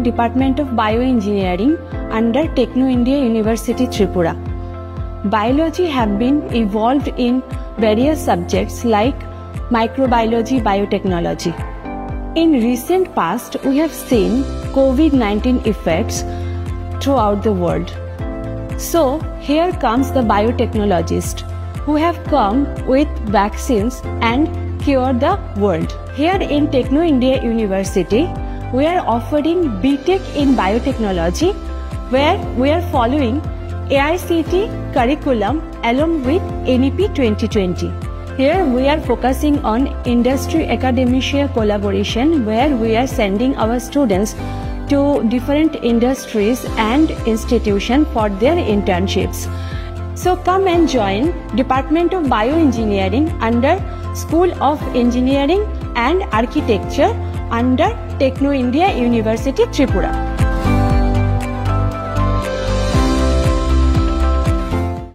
Department of Bioengineering under Techno India University Tripura. Biology have been evolved in various subjects like microbiology, biotechnology. In recent past, we have seen COVID-19 effects throughout the world. So here comes the biotechnologists who have come with vaccines and cure the world. Here in Techno India University, we are offering BTech in biotechnology, where we are following AICTE curriculum along with NEP 2020. Here we are focusing on industry-academia collaboration, where we are sending our students to different industries and institutions for their internships. So come and join Department of Bioengineering under School of Engineering and Architecture under Techno India University Tripura.